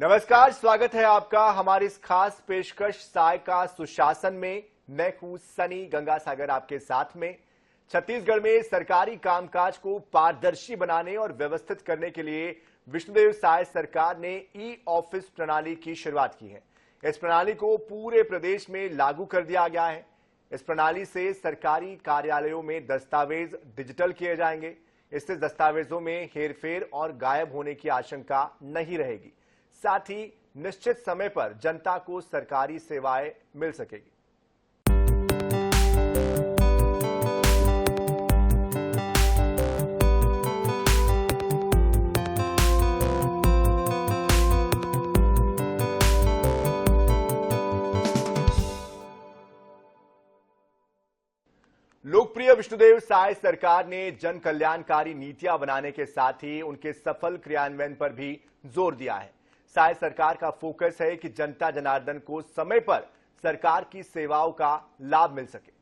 नमस्कार, स्वागत है आपका हमारी इस खास पेशकश साय का सुशासन में। मैं हूं सनी गंगासागर आपके साथ में। छत्तीसगढ़ में सरकारी कामकाज को पारदर्शी बनाने और व्यवस्थित करने के लिए विष्णुदेव साय सरकार ने ई ऑफिस प्रणाली की शुरुआत की है। इस प्रणाली को पूरे प्रदेश में लागू कर दिया गया है। इस प्रणाली से सरकारी कार्यालयों में दस्तावेज डिजिटल किए जाएंगे। इससे दस्तावेजों में हेरफेर और गायब होने की आशंका नहीं रहेगी। साथ ही निश्चित समय पर जनता को सरकारी सेवाएं मिल सकेगी। लोकप्रिय विष्णुदेव साय सरकार ने जन कल्याणकारी नीतियां बनाने के साथ ही उनके सफल क्रियान्वयन पर भी जोर दिया है। साय सरकार का फोकस है कि जनता जनार्दन को समय पर सरकार की सेवाओं का लाभ मिल सके।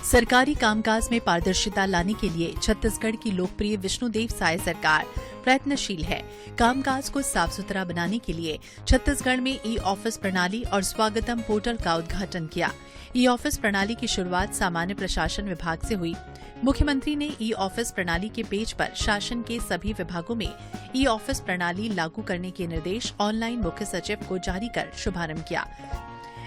सरकारी कामकाज में पारदर्शिता लाने के लिए छत्तीसगढ़ की लोकप्रिय विष्णुदेव साय सरकार प्रयत्नशील है। कामकाज को साफ सुथरा बनाने के लिए छत्तीसगढ़ में ई ऑफिस प्रणाली और स्वागतम पोर्टल का उद्घाटन किया। ई ऑफिस प्रणाली की शुरुआत सामान्य प्रशासन विभाग से हुई। मुख्यमंत्री ने ई ऑफिस प्रणाली के पेज पर शासन के सभी विभागों में ई ऑफिस प्रणाली लागू करने के निर्देश ऑनलाइन मुख्य सचिव को जारी कर शुभारंभ किया।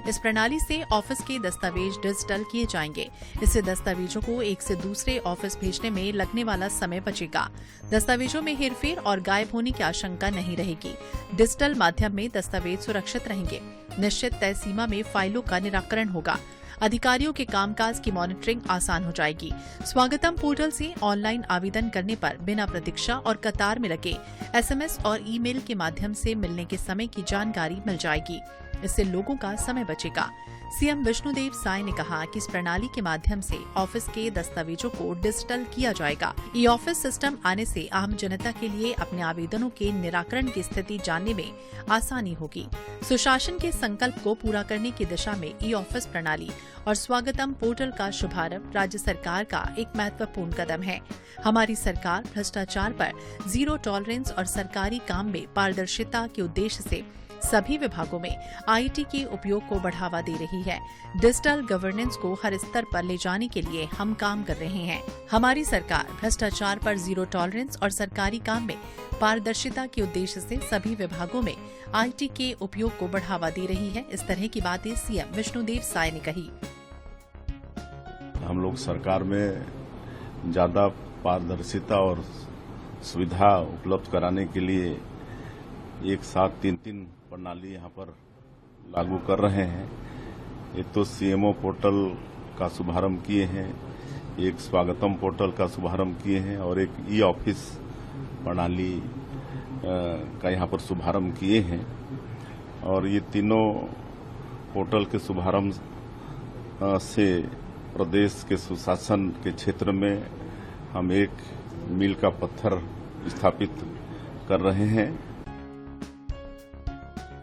इस प्रणाली से ऑफिस के दस्तावेज डिजिटल किए जाएंगे। इससे दस्तावेजों को एक से दूसरे ऑफिस भेजने में लगने वाला समय बचेगा। दस्तावेजों में हेरफेर और गायब होने की आशंका नहीं रहेगी। डिजिटल माध्यम में दस्तावेज सुरक्षित रहेंगे। निश्चित तय सीमा में फाइलों का निराकरण होगा। अधिकारियों के कामकाज की मॉनिटरिंग आसान हो जाएगी। स्वागतम पोर्टल से ऑनलाइन आवेदन करने पर बिना प्रतीक्षा और कतार में लगे SMS और ईमेल के माध्यम से मिलने के समय की जानकारी मिल जाएगी। इससे लोगों का समय बचेगा। सीएम विष्णुदेव साय ने कहा कि इस प्रणाली के माध्यम से ऑफिस के दस्तावेजों को डिजिटल किया जाएगा। ई ऑफिस सिस्टम आने से आम जनता के लिए अपने आवेदनों के निराकरण की स्थिति जानने में आसानी होगी। सुशासन के संकल्प को पूरा करने की दिशा में ई ऑफिस प्रणाली और स्वागतम पोर्टल का शुभारंभ राज्य सरकार का एक महत्वपूर्ण कदम है। हमारी सरकार भ्रष्टाचार पर जीरो टॉलरेंस और सरकारी काम में पारदर्शिता के उद्देश्य से सभी विभागों में IT के उपयोग को बढ़ावा दे रही है। डिजिटल गवर्नेंस को हर स्तर पर ले जाने के लिए हम काम कर रहे हैं। हमारी सरकार भ्रष्टाचार पर जीरो टॉलरेंस और सरकारी काम में पारदर्शिता के उद्देश्य से सभी विभागों में IT के उपयोग को बढ़ावा दे रही है। इस तरह की बातें सीएम विष्णुदेव साय ने कही। हम लोग सरकार में ज्यादा पारदर्शिता और सुविधा उपलब्ध कराने के लिए एक साथ तीन प्रणाली यहाँ पर लागू कर रहे हैं। एक तो CMO पोर्टल का शुभारंभ किए हैं, एक स्वागतम पोर्टल का शुभारंभ किए हैं और एक ई ऑफिस प्रणाली का यहाँ पर शुभारंभ किए हैं। और ये तीनों पोर्टल के शुभारंभ से प्रदेश के सुशासन के क्षेत्र में हम एक मील का पत्थर स्थापित कर रहे हैं।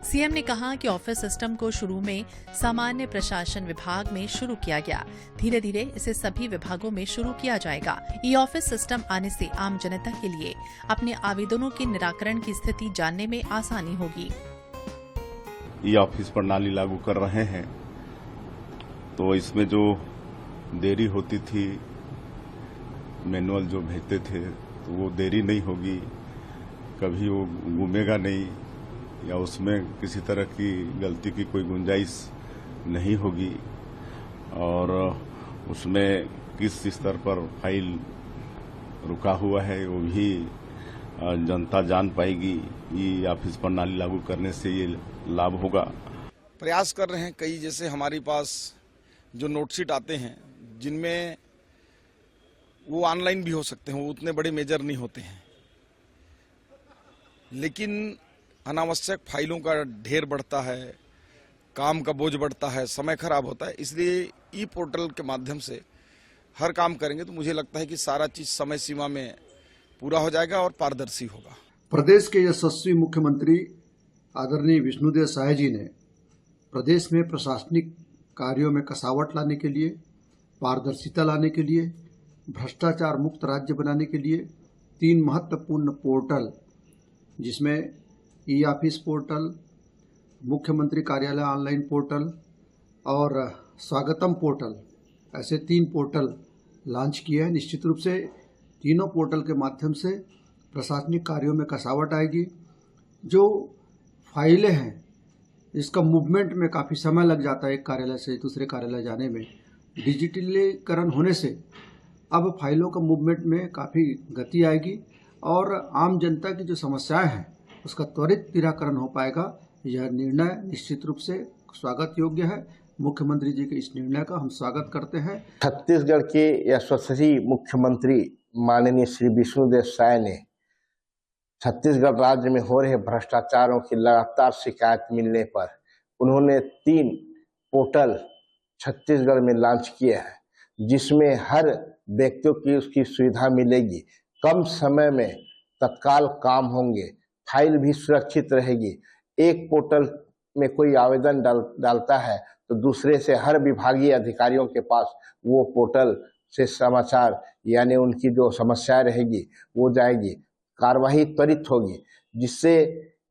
सीएम ने कहा कि ऑफिस सिस्टम को शुरू में सामान्य प्रशासन विभाग में शुरू किया गया। धीरे धीरे इसे सभी विभागों में शुरू किया जाएगा। ई ऑफिस सिस्टम आने से आम जनता के लिए अपने आवेदनों के निराकरण की स्थिति जानने में आसानी होगी। ई ऑफिस प्रणाली लागू कर रहे हैं तो इसमें जो देरी होती थी, मैनुअल जो भेजते थे, तो वो देरी नहीं होगी, कभी वो घूमेगा नहीं या उसमें किसी तरह की गलती की कोई गुंजाइश नहीं होगी। और उसमें किस स्तर पर फाइल रुका हुआ है वो भी जनता जान पाएगी। ये ऑफिस प्रणाली लागू करने से ये लाभ होगा। प्रयास कर रहे हैं कई, जैसे हमारे पास जो नोटशीट आते हैं जिनमें वो ऑनलाइन भी हो सकते हैं, वो उतने बड़े मेजर नहीं होते हैं, लेकिन अनावश्यक फाइलों का ढेर बढ़ता है, काम का बोझ बढ़ता है, समय खराब होता है। इसलिए ई पोर्टल के माध्यम से हर काम करेंगे तो मुझे लगता है कि सारा चीज समय सीमा में पूरा हो जाएगा और पारदर्शी होगा। प्रदेश के यशस्वी मुख्यमंत्री आदरणीय विष्णुदेव साय जी ने प्रदेश में प्रशासनिक कार्यों में कसावट लाने के लिए, पारदर्शिता लाने के लिए, भ्रष्टाचार मुक्त राज्य बनाने के लिए 3 महत्वपूर्ण पोर्टल, जिसमें ई ऑफिस पोर्टल, मुख्यमंत्री कार्यालय ऑनलाइन पोर्टल और स्वागतम पोर्टल, ऐसे 3 पोर्टल लॉन्च किए हैं। निश्चित रूप से तीनों पोर्टल के माध्यम से प्रशासनिक कार्यों में कसावट आएगी। जो फाइलें हैं, इसका मूवमेंट में काफ़ी समय लग जाता है एक कार्यालय से दूसरे कार्यालय जाने में। डिजिटलीकरण होने से अब फाइलों का मूवमेंट में काफ़ी गति आएगी और आम जनता की जो समस्याएं हैं उसका त्वरित निराकरण हो पाएगा। यह निर्णय निश्चित रूप से स्वागत योग्य है। मुख्यमंत्री जी के इस निर्णय का हम स्वागत करते हैं। छत्तीसगढ़ के यशस्वी मुख्यमंत्री माननीय श्री विष्णुदेव साय ने छत्तीसगढ़ राज्य में हो रहे भ्रष्टाचारों की लगातार शिकायत मिलने पर उन्होंने 3 पोर्टल छत्तीसगढ़ में लॉन्च किए हैं, जिसमें हर व्यक्तियों की उसकी सुविधा मिलेगी। कम समय में तत्काल काम होंगे, फाइल भी सुरक्षित रहेगी। एक पोर्टल में कोई आवेदन डालता है तो दूसरे से हर विभागीय अधिकारियों के पास वो पोर्टल से समाचार यानी उनकी जो समस्या रहेगी वो जाएगी, कार्रवाई त्वरित होगी, जिससे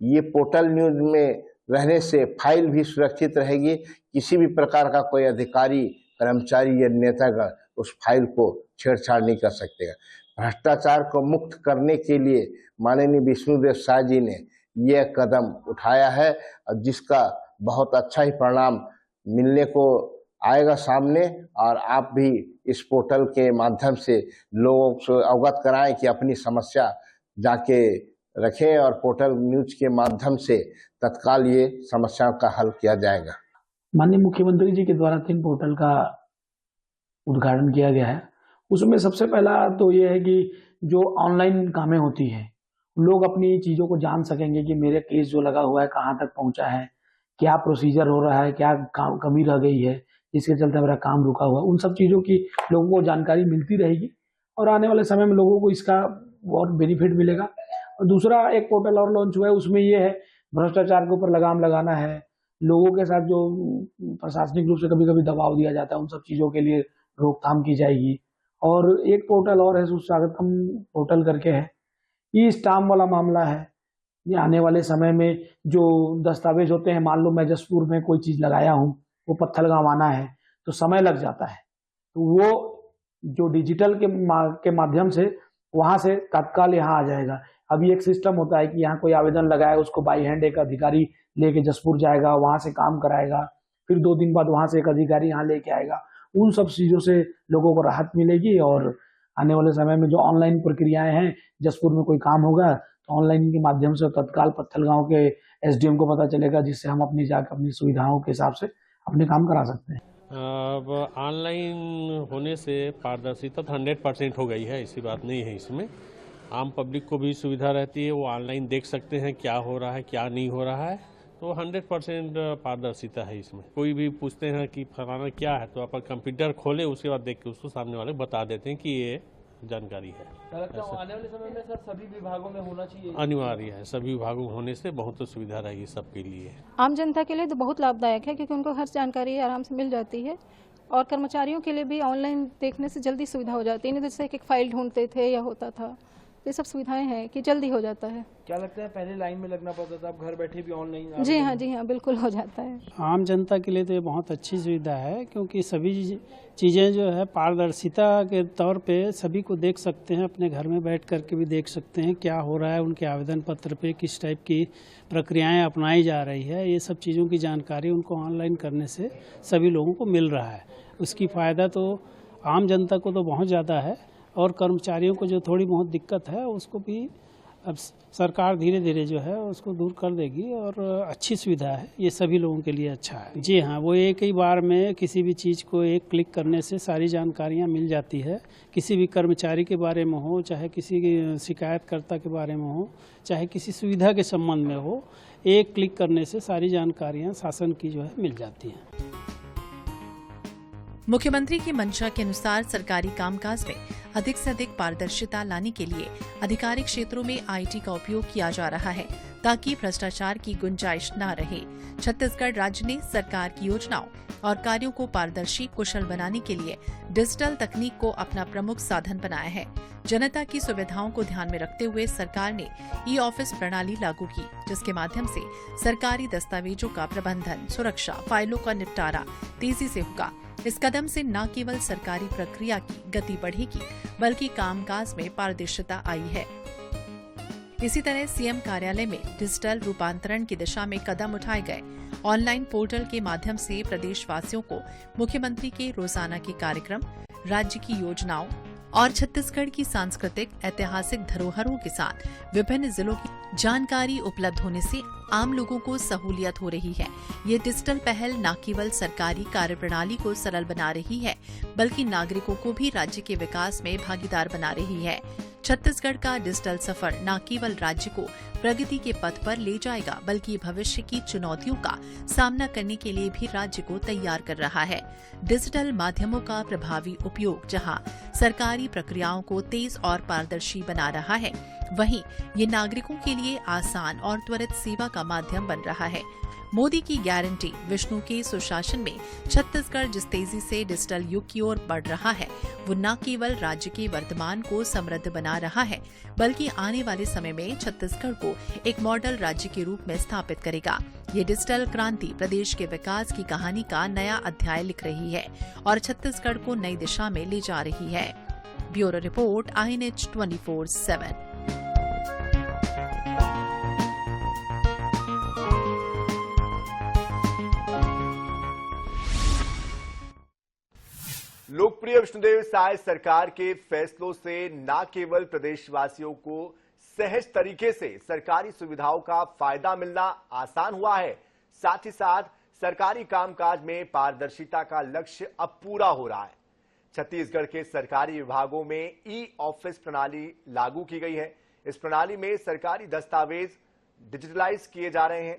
ये पोर्टल न्यूज में रहने से फाइल भी सुरक्षित रहेगी। किसी भी प्रकार का कोई अधिकारी, कर्मचारी या नेतागण उस फाइल को छेड़छाड़ नहीं कर सकते। भ्रष्टाचार को मुक्त करने के लिए माननीय विष्णुदेव साय जी ने यह कदम उठाया है और जिसका बहुत अच्छा ही परिणाम मिलने को आएगा सामने। और आप भी इस पोर्टल के माध्यम से लोगों को अवगत कराएं कि अपनी समस्या जाके रखें और पोर्टल न्यूज के माध्यम से तत्काल ये समस्याओं का हल किया जाएगा। माननीय मुख्यमंत्री जी के द्वारा 3 पोर्टल का उद्घाटन किया गया है। उसमें सबसे पहला तो ये है कि जो ऑनलाइन कामें होती हैं, लोग अपनी चीज़ों को जान सकेंगे कि मेरे केस जो लगा हुआ है कहाँ तक पहुँचा है, क्या प्रोसीजर हो रहा है, क्या कमी रह गई है जिसके चलते मेरा काम रुका हुआ है। उन सब चीज़ों की लोगों को जानकारी मिलती रहेगी और आने वाले समय में लोगों को इसका और बेनिफिट मिलेगा। और दूसरा एक पोर्टल और लॉन्च हुआ है, उसमें ये है भ्रष्टाचार के ऊपर लगाम लगाना है। लोगों के साथ जो प्रशासनिक रूप से कभी कभी दबाव दिया जाता है, उन सब चीज़ों के लिए रोकथाम की जाएगी। और एक पोर्टल और है, स्वागतम पोर्टल करके है, ये स्टाम्प वाला मामला है। ये आने वाले समय में जो दस्तावेज होते हैं, मान लो मैं जसपुर में कोई चीज़ लगाया हूँ, वो पत्थलगांव आना है तो समय लग जाता है, तो वो जो डिजिटल के माध्यम से वहाँ से तत्काल यहाँ आ जाएगा। अभी एक सिस्टम होता है कि यहाँ कोई आवेदन लगाया, उसको बाई हैंड एक अधिकारी लेके जसपुर जाएगा, वहाँ से काम कराएगा, फिर 2 दिन बाद वहाँ से एक अधिकारी यहाँ लेके आएगा। उन सब चीज़ों से लोगों को राहत मिलेगी और आने वाले समय में जो ऑनलाइन प्रक्रियाएं हैं, जसपुर में कोई काम होगा तो ऑनलाइन के माध्यम से तत्काल पत्थलगांव के SDM को पता चलेगा, जिससे हम अपनी जाकर अपनी सुविधाओं के हिसाब से अपने काम करा सकते हैं। अब ऑनलाइन होने से पारदर्शिता 100% हो गई है, ऐसी बात नहीं है। इसमें आम पब्लिक को भी सुविधा रहती है, वो ऑनलाइन देख सकते हैं क्या हो रहा है क्या नहीं हो रहा है, तो 100% पारदर्शिता है इसमें। कोई भी पूछते हैं कि फलाना क्या है तो आप कंप्यूटर खोले, उसके बाद देख के उसको सामने वाले बता देते हैं कि ये जानकारी है। आने वाले समय में सर सभी विभागों में होना चाहिए, अनिवार्य है। सभी विभागों होने से बहुत सुविधा रहेगी सबके लिए। आम जनता के लिए तो बहुत लाभदायक है, क्योंकि उनको हर जानकारी आराम से मिल जाती है और कर्मचारियों के लिए भी ऑनलाइन देखने से जल्दी सुविधा हो जाती है। नहीं जैसे एक फाइल ढूंढते थे या होता था, ये सब सुविधाएं हैं कि जल्दी हो जाता है। क्या लगता है पहले लाइन में लगना पड़ता था, अब घर बैठे भी ऑनलाइन? जी हाँ बिल्कुल हो जाता है। आम जनता के लिए तो ये बहुत अच्छी सुविधा है, क्योंकि सभी चीज़ें जो है पारदर्शिता के तौर पे सभी को देख सकते हैं, अपने घर में बैठ करके भी देख सकते हैं क्या हो रहा है, उनके आवेदन पत्र पे किस टाइप की प्रक्रियाएं अपनाई जा रही है। ये सब चीज़ों की जानकारी उनको ऑनलाइन करने से सभी लोगों को मिल रहा है। उसकी फ़ायदा तो आम जनता को तो बहुत ज़्यादा है और कर्मचारियों को जो थोड़ी बहुत दिक्कत है उसको भी अब सरकार धीरे धीरे जो है उसको दूर कर देगी और अच्छी सुविधा है, ये सभी लोगों के लिए अच्छा है। जी हाँ, वो एक ही बार में किसी भी चीज़ को एक क्लिक करने से सारी जानकारियाँ मिल जाती है। किसी भी कर्मचारी के बारे में हो, चाहे किसी शिकायतकर्ता के बारे में हो, चाहे किसी सुविधा के संबंध में हो, एक क्लिक करने से सारी जानकारियाँ शासन की जो है मिल जाती हैं। मुख्यमंत्री की मंशा के अनुसार सरकारी कामकाज में अधिक से अधिक पारदर्शिता लाने के लिए आधिकारिक क्षेत्रों में IT का उपयोग किया जा रहा है, ताकि भ्रष्टाचार की गुंजाइश न रहे। छत्तीसगढ़ राज्य ने सरकार की योजनाओं और कार्यों को पारदर्शी, कुशल बनाने के लिए डिजिटल तकनीक को अपना प्रमुख साधन बनाया है। जनता की सुविधाओं को ध्यान में रखते हुए सरकार ने ई ऑफिस प्रणाली लागू की, जिसके माध्यम से सरकारी दस्तावेजों का प्रबंधन, सुरक्षा, फाइलों का निपटारा तेजी से होगा। इस कदम से न केवल सरकारी प्रक्रिया की गति बढ़ेगी, बल्कि कामकाज में पारदर्शिता आई है। इसी तरह सीएम कार्यालय में डिजिटल रूपांतरण की दिशा में कदम उठाए गए। ऑनलाइन पोर्टल के माध्यम से प्रदेशवासियों को मुख्यमंत्री के रोजाना के कार्यक्रम, राज्य की योजनाओं और छत्तीसगढ़ की सांस्कृतिक ऐतिहासिक धरोहरों के साथ विभिन्न जिलों की जानकारी उपलब्ध होने से आम लोगों को सहूलियत हो रही है। ये डिजिटल पहल न केवल सरकारी कार्यप्रणाली को सरल बना रही है, बल्कि नागरिकों को भी राज्य के विकास में भागीदार बना रही है। छत्तीसगढ़ का डिजिटल सफर न केवल राज्य को प्रगति के पथ पर ले जाएगा, बल्कि भविष्य की चुनौतियों का सामना करने के लिए भी राज्य को तैयार कर रहा है। डिजिटल माध्यमों का प्रभावी उपयोग जहां सरकारी प्रक्रियाओं को तेज और पारदर्शी बना रहा है, वहीं ये नागरिकों के लिए आसान और त्वरित सेवा का माध्यम बन रहा है। मोदी की गारंटी विष्णु के सुशासन में छत्तीसगढ़ जिस तेजी से डिजिटल युग की ओर बढ़ रहा है, वो न केवल राज्य के वर्तमान को समृद्ध बना रहा है, बल्कि आने वाले समय में छत्तीसगढ़ को एक मॉडल राज्य के रूप में स्थापित करेगा। ये डिजिटल क्रांति प्रदेश के विकास की कहानी का नया अध्याय लिख रही है और छत्तीसगढ़ को नई दिशा में ले जा रही है। Bureau report, INH 24/7। लोकप्रिय विष्णुदेव साय सरकार के फैसलों से न केवल प्रदेशवासियों को सहज तरीके से सरकारी सुविधाओं का फायदा मिलना आसान हुआ है, साथ ही साथ सरकारी कामकाज में पारदर्शिता का लक्ष्य अब पूरा हो रहा है। छत्तीसगढ़ के सरकारी विभागों में ई ऑफिस प्रणाली लागू की गई है। इस प्रणाली में सरकारी दस्तावेज डिजिटलाइज किए जा रहे हैं।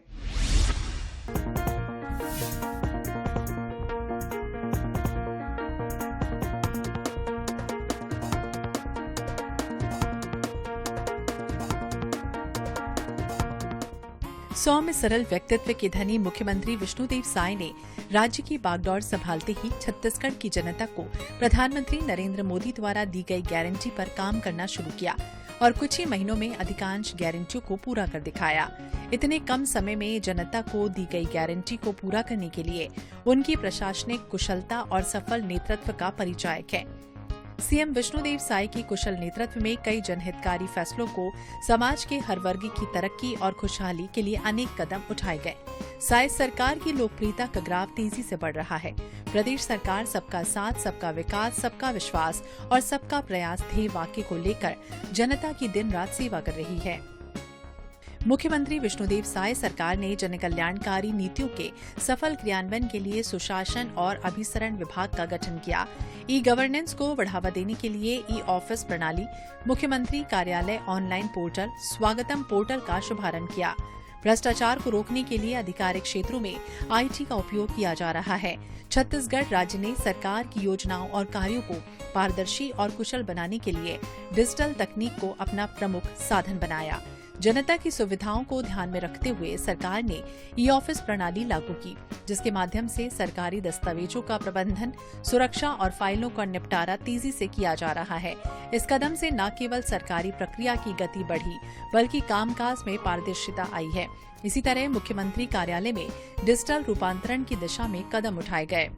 सौम्य सरल व्यक्तित्व के धनी मुख्यमंत्री विष्णुदेव साय ने राज्य की बागडोर संभालते ही छत्तीसगढ़ की जनता को प्रधानमंत्री नरेंद्र मोदी द्वारा दी गई गारंटी पर काम करना शुरू किया और कुछ ही महीनों में अधिकांश गारंटियों को पूरा कर दिखाया। इतने कम समय में जनता को दी गई गारंटी को पूरा करने के लिए उनकी प्रशासनिक कुशलता और सफल नेतृत्व का परिचायक है। सीएम विष्णुदेव साय की कुशल नेतृत्व में कई जनहितकारी फैसलों को समाज के हर वर्ग की तरक्की और खुशहाली के लिए अनेक कदम उठाए गए। साय सरकार की लोकप्रियता का ग्राफ तेजी से बढ़ रहा है। प्रदेश सरकार सबका साथ, सबका विकास, सबका विश्वास और सबका प्रयास ध्येय वाक्य को लेकर जनता की दिन रात सेवा कर रही है। मुख्यमंत्री विष्णुदेव साय सरकार ने जनकल्याणकारी नीतियों के सफल क्रियान्वयन के लिए सुशासन और अभिसरण विभाग का गठन किया। ई गवर्नेंस को बढ़ावा देने के लिए ई ऑफिस प्रणाली, मुख्यमंत्री कार्यालय ऑनलाइन पोर्टल, स्वागतम पोर्टल का शुभारंभ किया। भ्रष्टाचार को रोकने के लिए आधिकारिक क्षेत्रों में IT का उपयोग किया जा रहा है। छत्तीसगढ़ राज्य ने सरकार की योजनाओं और कार्यों को पारदर्शी और कुशल बनाने के लिए डिजिटल तकनीक को अपना प्रमुख साधन बनाया। जनता की सुविधाओं को ध्यान में रखते हुए सरकार ने ई ऑफिस प्रणाली लागू की, जिसके माध्यम से सरकारी दस्तावेजों का प्रबंधन, सुरक्षा और फाइलों का निपटारा तेजी से किया जा रहा है। इस कदम से न केवल सरकारी प्रक्रिया की गति बढ़ी, बल्कि कामकाज में पारदर्शिता आई है। इसी तरह मुख्यमंत्री कार्यालय में डिजिटल रूपांतरण की दिशा में कदम उठाए गए।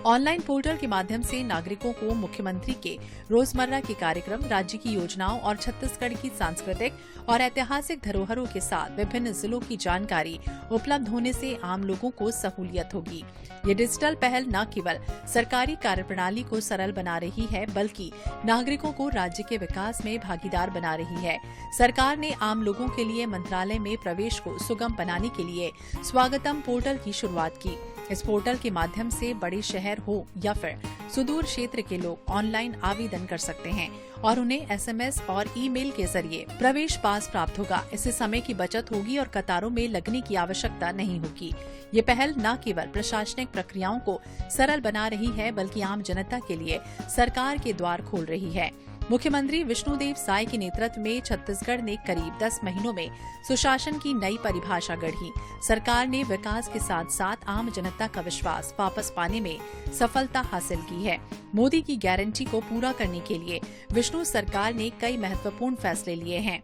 ऑनलाइन पोर्टल के माध्यम से नागरिकों को मुख्यमंत्री के रोजमर्रा के कार्यक्रम, राज्य की योजनाओं और छत्तीसगढ़ की सांस्कृतिक और ऐतिहासिक धरोहरों के साथ विभिन्न जिलों की जानकारी उपलब्ध होने से आम लोगों को सहूलियत होगी। ये डिजिटल पहल न केवल सरकारी कार्यप्रणाली को सरल बना रही है, बल्कि नागरिकों को राज्य के विकास में भागीदार बना रही है। सरकार ने आम लोगों के लिए मंत्रालय में प्रवेश को सुगम बनाने के लिए स्वागतम पोर्टल की शुरुआत की। इस पोर्टल के माध्यम से बड़े शहर हो या फिर सुदूर क्षेत्र के लोग ऑनलाइन आवेदन कर सकते हैं और उन्हें SMS और ईमेल के जरिए प्रवेश पास प्राप्त होगा। इससे समय की बचत होगी और कतारों में लगने की आवश्यकता नहीं होगी। ये पहल न केवल प्रशासनिक प्रक्रियाओं को सरल बना रही है, बल्कि आम जनता के लिए सरकार के द्वार खोल रही है। मुख्यमंत्री विष्णुदेव साय के नेतृत्व में छत्तीसगढ़ ने करीब 10 महीनों में सुशासन की नई परिभाषा गढ़ी। सरकार ने विकास के साथ साथ आम जनता का विश्वास वापस पाने में सफलता हासिल की है। मोदी की गारंटी को पूरा करने के लिए विष्णु सरकार ने कई महत्वपूर्ण फैसले लिए हैं।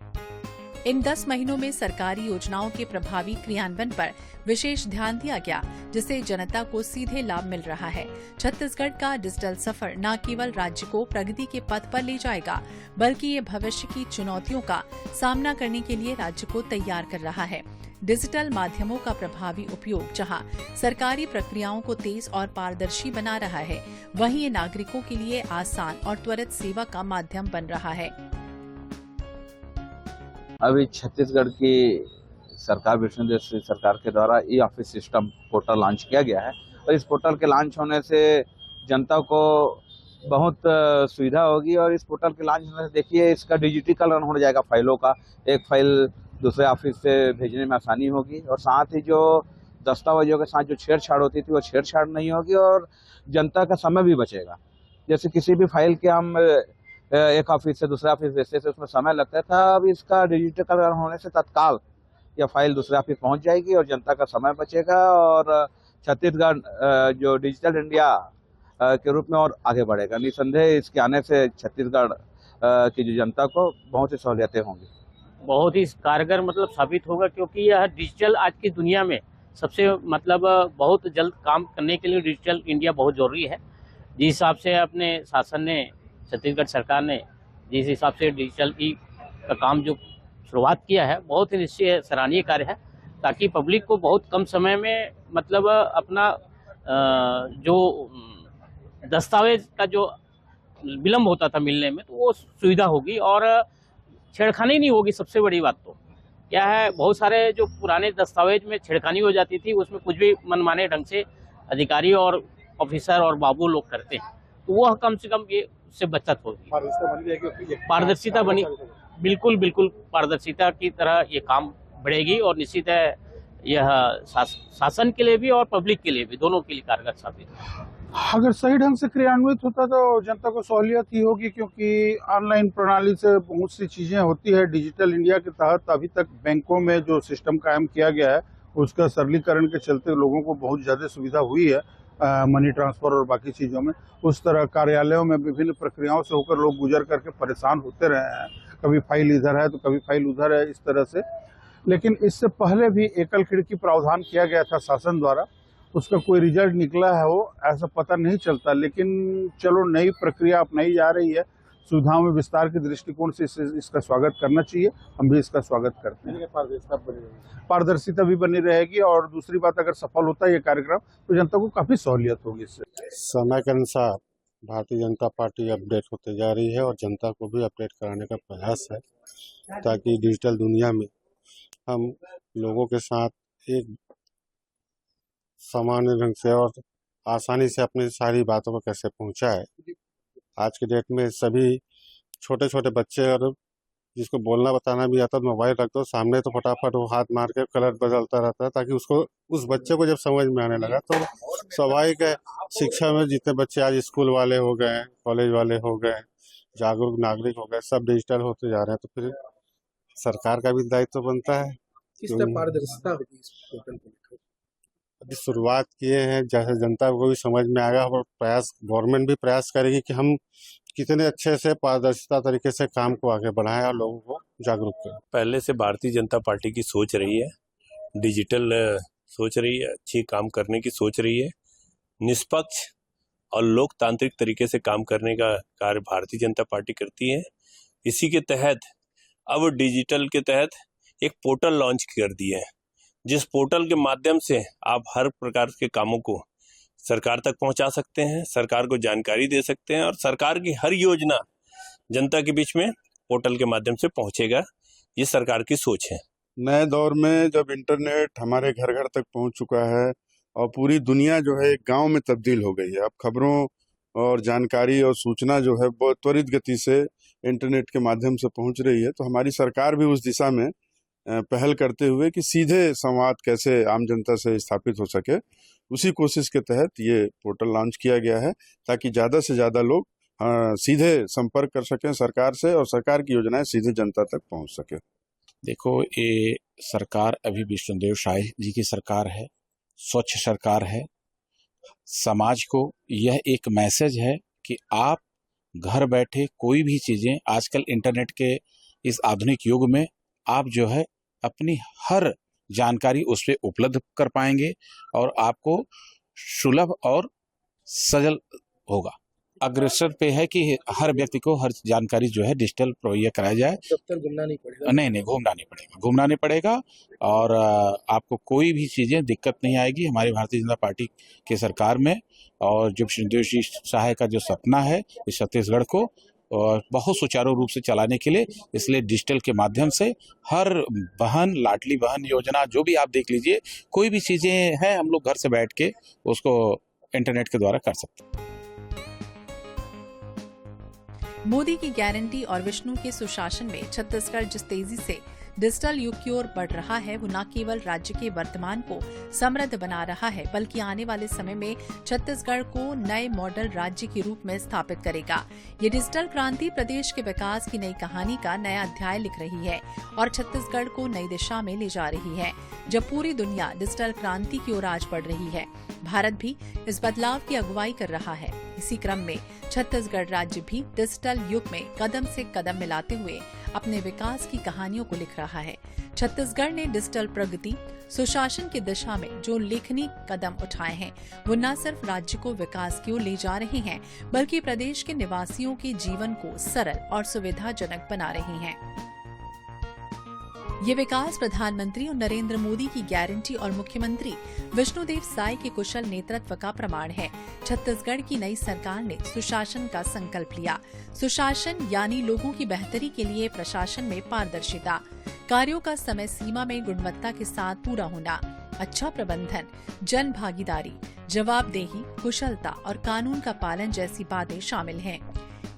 इन 10 महीनों में सरकारी योजनाओं के प्रभावी क्रियान्वयन पर विशेष ध्यान दिया गया, जिससे जनता को सीधे लाभ मिल रहा है। छत्तीसगढ़ का डिजिटल सफर न केवल राज्य को प्रगति के पथ पर ले जाएगा, बल्कि ये भविष्य की चुनौतियों का सामना करने के लिए राज्य को तैयार कर रहा है। डिजिटल माध्यमों का प्रभावी उपयोग जहां सरकारी प्रक्रियाओं को तेज और पारदर्शी बना रहा है, वहीं ये नागरिकों के लिए आसान और त्वरित सेवा का माध्यम बन रहा है। अभी छत्तीसगढ़ की सरकार विष्णुदेव सरकार के द्वारा e office system portal launch किया गया है और इस पोर्टल के लॉन्च होने से जनता को बहुत सुविधा होगी। और इस पोर्टल के लॉन्च होने से देखिए इसका डिजिटलीकरण हो जाएगा फाइलों का, एक फाइल दूसरे ऑफिस से भेजने में आसानी होगी और साथ ही जो दस्तावेजों के साथ जो छेड़छाड़ होती थी वो छेड़छाड़ नहीं होगी और जनता का समय भी बचेगा। जैसे किसी भी फाइल के हम एक ऑफिस से दूसरे ऑफिस भेजते थे उसमें समय लगता था, अब इसका डिजिटलीकरण होने से तत्काल यह फाइल दूसरे ऑफिस पहुंच जाएगी और जनता का समय बचेगा और छत्तीसगढ़ जो डिजिटल इंडिया के रूप में और आगे बढ़ेगा। निसंदेह इसके आने से छत्तीसगढ़ की जो जनता को बहुत सी सहूलियतें होंगी। बहुत ही कारगर साबित होगा, क्योंकि यह डिजिटल आज की दुनिया में सबसे बहुत जल्द काम करने के लिए डिजिटल इंडिया बहुत जरूरी है। जिस हिसाब से अपने शासन ने, छत्तीसगढ़ सरकार ने जिस हिसाब से डिजिटल का काम जो शुरुआत किया है, बहुत ही निश्चय सराहनीय कार्य है, ताकि पब्लिक को बहुत कम समय में अपना जो दस्तावेज का जो विलम्ब होता था मिलने में, तो वो सुविधा होगी और छेड़खानी नहीं होगी। सबसे बड़ी बात तो क्या है, बहुत सारे जो पुराने दस्तावेज में छेड़खानी हो जाती थी, उसमें कुछ भी मनमाने ढंग से अधिकारी और ऑफिसर और बाबू लोग करते हैं, तो वह कम से कम ये से बचत होगी, पारदर्शिता बनी। बिल्कुल पारदर्शिता की तरह ये काम बढ़ेगी और निश्चित है यह शासन के लिए भी और पब्लिक के लिए भी, दोनों के लिए कारगर साबित होगा। अगर सही ढंग से क्रियान्वित होता तो जनता को सहूलियत ही होगी, क्योंकि ऑनलाइन प्रणाली से बहुत सी चीजें होती है। डिजिटल इंडिया के तहत अभी तक बैंकों में जो सिस्टम कायम किया गया है उसका सरलीकरण के चलते लोगों को बहुत ज्यादा सुविधा हुई है मनी ट्रांसफर और बाकी चीज़ों में। उस तरह कार्यालयों में विभिन्न प्रक्रियाओं से होकर लोग गुजर करके परेशान होते रहे हैं, कभी फाइल इधर है तो कभी फाइल उधर है, इस तरह से। लेकिन इससे पहले भी एकल खिड़की प्रावधान किया गया था शासन द्वारा, उसका कोई रिजल्ट निकला है वो ऐसा पता नहीं चलता। लेकिन चलो नई प्रक्रिया अपनाई जा रही है, सुविधाओं में विस्तार के दृष्टिकोण से इसका स्वागत करना चाहिए। हम भी इसका स्वागत करते हैं। पारदर्शिता भी बनी रहेगी और दूसरी बात, अगर सफल होता है ये कार्यक्रम तो जनता को काफी सहूलियत होगी इससे। समय के अनुसार भारतीय जनता पार्टी अपडेट होते जा रही है और जनता को भी अपडेट कराने का प्रयास है, ताकि डिजिटल दुनिया में हम लोगों के साथ एक सामान्य ढंग से और आसानी से अपनी सारी बातों को कैसे पहुंचाए। आज के डेट में सभी छोटे छोटे बच्चे और जिसको बोलना बताना भी आता है, मोबाइल रख दो सामने तो फटाफट वो हाथ मार के कलर बदलता रहता है, ताकि उसको उस बच्चे को जब समझ में आने लगा तो स्वाभाविक है। शिक्षा में जितने बच्चे आज स्कूल वाले हो गए, कॉलेज वाले हो गए, जागरूक नागरिक हो गए, सब डिजिटल होते जा रहे हैं, तो फिर सरकार का भी दायित्व बनता है। किस तरह पारदर्शिता होगी इस पोर्टल को? अभी शुरुआत किए हैं, जैसे जनता को भी समझ में आएगा और प्रयास गवर्नमेंट भी प्रयास करेगी कि हम कितने अच्छे से पारदर्शिता तरीके से काम को आगे बढ़ाएं और लोगों को जागरूक करें। पहले से भारतीय जनता पार्टी की सोच रही है, डिजिटल सोच रही है, अच्छी काम करने की सोच रही है, निष्पक्ष और लोकतांत्रिक तरीके से काम करने का कार्य भारतीय जनता पार्टी करती है। इसी के तहत अब डिजिटल के तहत एक पोर्टल लॉन्च कर दिए है, जिस पोर्टल के माध्यम से आप हर प्रकार के कामों को सरकार तक पहुंचा सकते हैं, सरकार को जानकारी दे सकते हैं और सरकार की हर योजना जनता के बीच में पोर्टल के माध्यम से पहुंचेगा। ये सरकार की सोच है। नए दौर में जब इंटरनेट हमारे घर घर तक पहुंच चुका है और पूरी दुनिया जो है एक गांव में तब्दील हो गई है, अब खबरों और जानकारी और सूचना जो है बहुत त्वरित गति से इंटरनेट के माध्यम से पहुंच रही है। तो हमारी सरकार भी उस दिशा में पहल करते हुए कि सीधे संवाद कैसे आम जनता से स्थापित हो सके, उसी कोशिश के तहत ये पोर्टल लॉन्च किया गया है, ताकि ज़्यादा से ज़्यादा लोग सीधे संपर्क कर सकें सरकार से और सरकार की योजनाएं सीधे जनता तक पहुंच सके। देखो, ये सरकार अभी विष्णुदेव साय जी की सरकार है, स्वच्छ सरकार है। समाज को यह एक मैसेज है कि आप घर बैठे कोई भी चीजें, आजकल इंटरनेट के इस आधुनिक युग में आप जो है अपनी हर जानकारी उस पर उपलब्ध कर पाएंगे और आपको सुलभ और सजल होगा। अग्रसर पे है कि हर व्यक्ति को हर जानकारी जो है डिजिटल मुहैया कराया जाए। दफ्तर घूमना नहीं पड़ेगा। नहीं, घूमना नहीं पड़ेगा और आपको कोई भी चीजें दिक्कत नहीं आएगी हमारी भारतीय जनता पार्टी के सरकार में। और जो विष्णुदेव जी साय का जो सपना है इस छत्तीसगढ़ को और बहुत सुचारू रूप से चलाने के लिए, इसलिए डिजिटल के माध्यम से हर बहन, लाडली बहन योजना जो भी आप देख लीजिए, कोई भी चीजें हैं हम लोग घर से बैठ के उसको इंटरनेट के द्वारा कर सकते हैं। मोदी की गारंटी और विष्णु के सुशासन में छत्तीसगढ़ जिस तेजी से डिजिटल युग की ओर बढ़ रहा है, वो न केवल राज्य के वर्तमान को समृद्ध बना रहा है, बल्कि आने वाले समय में छत्तीसगढ़ को नए मॉडल राज्य के रूप में स्थापित करेगा। ये डिजिटल क्रांति प्रदेश के विकास की नई कहानी का नया अध्याय लिख रही है और छत्तीसगढ़ को नई दिशा में ले जा रही है। जब पूरी दुनिया डिजिटल क्रांति की ओर आज बढ़ रही है, भारत भी इस बदलाव की अगुवाई कर रहा है। इसी क्रम में छत्तीसगढ़ राज्य भी डिजिटल युग में कदम से कदम मिलाते हुए अपने विकास की कहानियों को लिख रहा है। छत्तीसगढ़ ने डिजिटल प्रगति, सुशासन की दिशा में जो उल्लेखनीय कदम उठाए हैं, वो न सिर्फ राज्य को विकास की ओर ले जा रहे हैं, बल्कि प्रदेश के निवासियों के जीवन को सरल और सुविधाजनक बना रहे हैं। ये विकास प्रधानमंत्री और नरेंद्र मोदी की गारंटी और मुख्यमंत्री विष्णुदेव साय के कुशल नेतृत्व का प्रमाण है। छत्तीसगढ़ की नई सरकार ने सुशासन का संकल्प लिया। सुशासन यानी लोगों की बेहतरी के लिए प्रशासन में पारदर्शिता, कार्यों का समय सीमा में गुणवत्ता के साथ पूरा होना, अच्छा प्रबंधन, जन भागीदारी, जवाबदेही, कुशलता और कानून का पालन जैसी बातें शामिल हैं।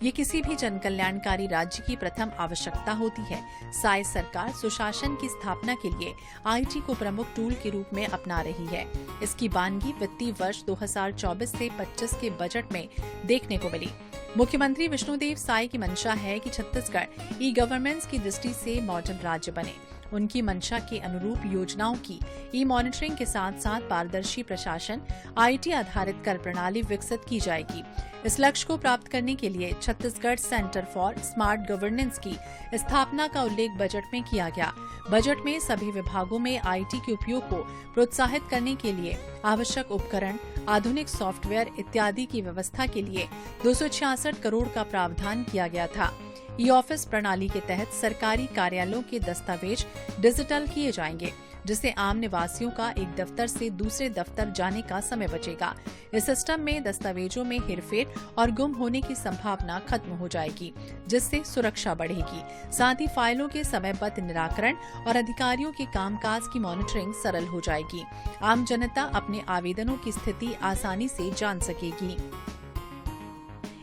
ये किसी भी जन कल्याणकारी राज्य की प्रथम आवश्यकता होती है। साय सरकार सुशासन की स्थापना के लिए आईटी को प्रमुख टूल के रूप में अपना रही है। इसकी वानगी वित्तीय वर्ष 2024 से 25 के बजट में देखने को मिली। मुख्यमंत्री विष्णुदेव साय की मंशा है कि छत्तीसगढ़ ई गवर्नेंस की दृष्टि से मॉडल राज्य बने। उनकी मंशा के अनुरूप योजनाओं की ई मॉनिटरिंग के साथ साथ पारदर्शी प्रशासन, आईटी आधारित कर प्रणाली विकसित की जाएगी। इस लक्ष्य को प्राप्त करने के लिए Chhattisgarh centre for smart governance की स्थापना का उल्लेख बजट में किया गया। बजट में सभी विभागों में आईटी के उपयोग को प्रोत्साहित करने के लिए आवश्यक उपकरण, आधुनिक सॉफ्टवेयर इत्यादि की व्यवस्था के लिए 266 करोड़ का प्रावधान किया गया था। ई ऑफिस प्रणाली के तहत सरकारी कार्यालयों के दस्तावेज डिजिटल किए जाएंगे, जिससे आम निवासियों का एक दफ्तर से दूसरे दफ्तर जाने का समय बचेगा। इस सिस्टम में दस्तावेजों में हेरफेर और गुम होने की संभावना खत्म हो जाएगी, जिससे सुरक्षा बढ़ेगी। साथ ही फाइलों के समयबद्ध निराकरण और अधिकारियों के कामकाज की मॉनिटरिंग सरल हो जाएगी। आम जनता अपने आवेदनों की स्थिति आसानी से जान सकेगी।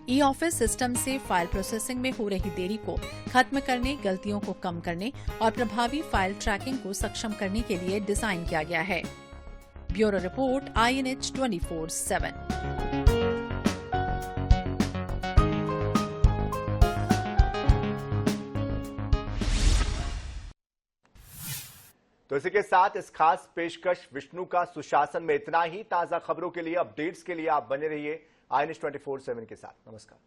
ई ऑफिस सिस्टम से फाइल प्रोसेसिंग में हो रही देरी को खत्म करने, गलतियों को कम करने और प्रभावी फाइल ट्रैकिंग को सक्षम करने के लिए डिजाइन किया गया है। Bureau report, INH 24/7। तो इसी के साथ इस खास पेशकश विष्णु का सुशासन में इतना ही। ताजा खबरों के लिए, अपडेट्स के लिए आप बने रहिए INH 24/7 के साथ। नमस्कार।